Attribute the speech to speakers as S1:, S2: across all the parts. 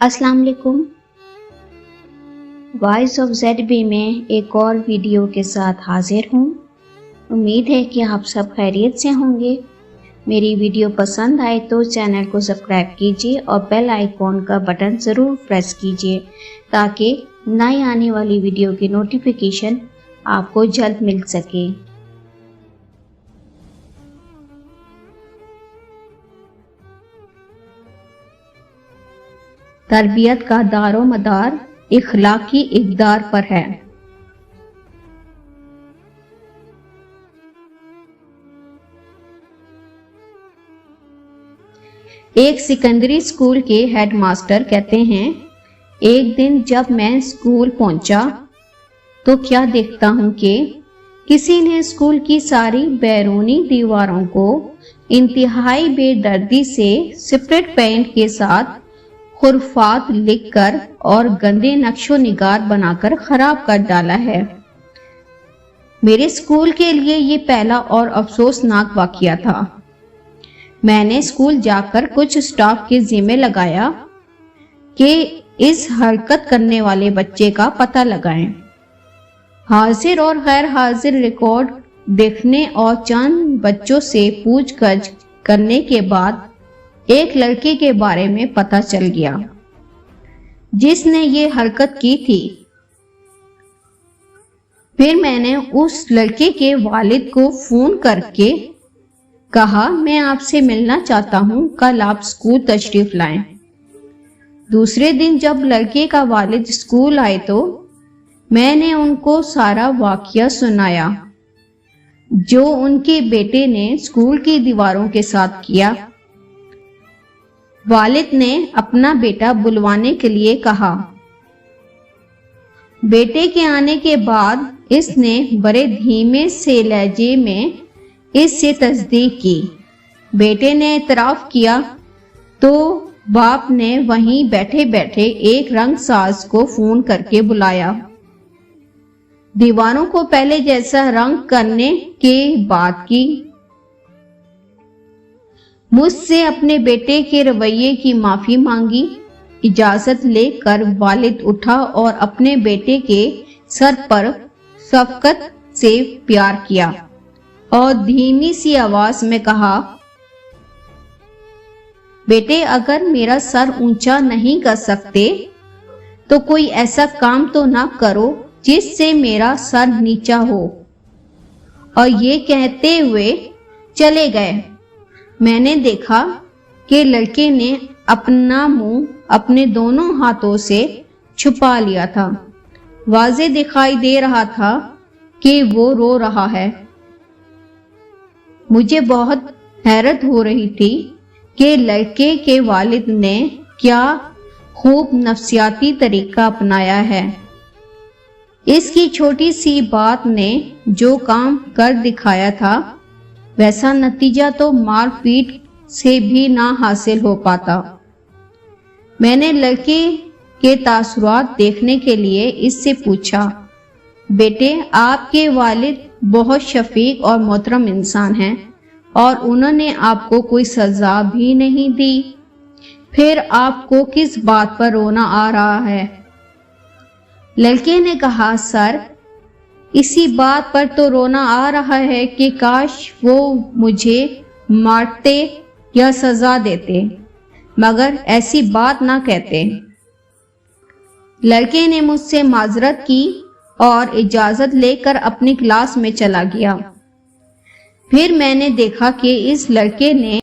S1: السلام علیکم، voice of Z B میں ایک اور ویڈیو کے ساتھ حاضر ہوں۔ امید ہے کہ آپ سب خیریت سے ہوں گے۔ میری ویڈیو پسند آئے تو چینل کو سبسکرائب کیجیے اور بیل آئیکن کا بٹن ضرور پریس کیجیے تاکہ نئی آنے والی ویڈیو کی نوٹیفیکیشن آپ کو جلد مل سکے۔ تربیت کا دار و مدار اخلاقی اقدار پر ہے۔ ایک سیکنڈری اسکول کے ہیڈ ماسٹر کہتے ہیں، ایک دن جب میں اسکول پہنچا تو کیا دیکھتا ہوں کہ کسی نے اسکول کی ساری بیرونی دیواروں کو انتہائی بے دردی سے اسپرے پینٹ کے ساتھ حروفات لکھ کر اور گندے نقش و نگار بنا کر خراب کر ڈالا ہے۔ میرے اسکول کے لیے یہ پہلا اور افسوسناک واقعہ تھا۔ میں نے اسکول جا کر کچھ اسٹاف کے ذمہ لگایا کہ اس حرکت کرنے والے بچے کا پتہ لگائیں۔ حاضر اور غیر حاضر ریکارڈ دیکھنے اور چند بچوں سے پوچھ گچھ کرنے کے بعد ایک لڑکے کے بارے میں پتہ چل گیا جس نے یہ حرکت کی تھی۔ پھر میں نے اس لڑکے کے والد کو فون کر کے کہا، میں آپ سے ملنا چاہتا ہوں، کل آپ اسکول تشریف لائیں۔ دوسرے دن جب لڑکے کا والد اسکول آئے تو میں نے ان کو سارا واقعہ سنایا جو ان کے بیٹے نے اسکول کی دیواروں کے ساتھ کیا۔ والد نے اپنا بیٹا بلوانے کے لیے کہا۔ بیٹے کے آنے کے بعد اس نے بڑے دھیمے سے لہجے میں اس سے تصدیق کی۔ بیٹے نے اعتراف کیا تو باپ نے وہیں بیٹھے بیٹھے ایک رنگ ساز کو فون کر کے بلایا۔ دیواروں کو پہلے جیسا رنگ کرنے کے بعد کی مجھ سے اپنے بیٹے کے رویے کی معافی مانگی۔ اجازت لے کر والد اٹھا اور اپنے بیٹے کے سر پر شفقت سے پیار کیا اور دھیمی سی آواز میں کہا، بیٹے اگر میرا سر اونچا نہیں کر سکتے تو کوئی ایسا کام تو نہ کرو جس سے میرا سر نیچا ہو۔ اور یہ کہتے ہوئے چلے گئے۔ میں نے دیکھا کہ لڑکے نے اپنا منہ اپنے دونوں ہاتھوں سے چھپا لیا تھا۔ واضح دکھائی دے رہا تھا کہ وہ رو رہا ہے۔ مجھے بہت حیرت ہو رہی تھی کہ لڑکے کے والد نے کیا خوب نفسیاتی طریقہ اپنایا ہے۔ اس کی چھوٹی سی بات نے جو کام کر دکھایا تھا ویسا نتیجہ تو مار پیٹ سے بھی نہ حاصل ہو پاتا۔ میں نے لڑکے کے تاثرات دیکھنے کے لیے اس سے پوچھا، بیٹے آپ کے والد بہت شفیق اور محترم انسان ہیں اور انہوں نے آپ کو کوئی سزا بھی نہیں دی، پھر آپ کو کس بات پر رونا آ رہا ہے؟ لڑکے نے کہا، سر اسی بات پر تو رونا آ رہا ہے کہ کاش وہ مجھے مارتے یا سزا دیتے، مگر ایسی بات نہ کہتے۔ لڑکے نے مجھ سے معذرت کی اور اجازت لے کر اپنی کلاس میں چلا گیا۔ پھر میں نے دیکھا کہ اس لڑکے نے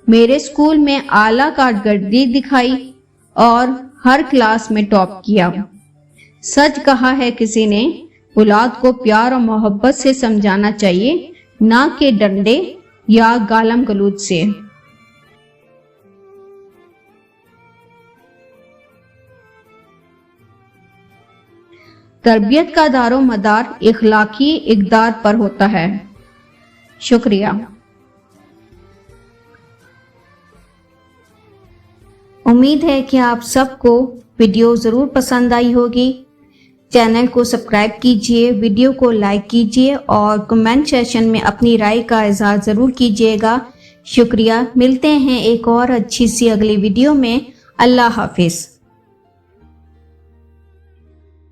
S1: میرے اسکول میں اعلیٰ کارکردگی دکھائی اور ہر کلاس میں ٹاپ کیا۔ سچ کہا ہے کسی نے، اولاد کو پیار اور محبت سے سمجھانا چاہیے، نہ کہ ڈنڈے یا گالم گلوچ سے۔ تربیت کا دار و مدار اخلاقی اقدار پر ہوتا ہے۔ شکریہ۔ امید ہے کہ آپ سب کو ویڈیو ضرور پسند آئی ہوگی۔ چینل کو سبسکرائب کیجیے، ویڈیو کو لائک کیجیے اور کمنٹ سیکشن میں اپنی رائے کا اظہار ضرور کیجیے گا۔ شکریہ۔ ملتے ہیں ایک اور اچھی سی اگلی ویڈیو میں۔ اللہ حافظ۔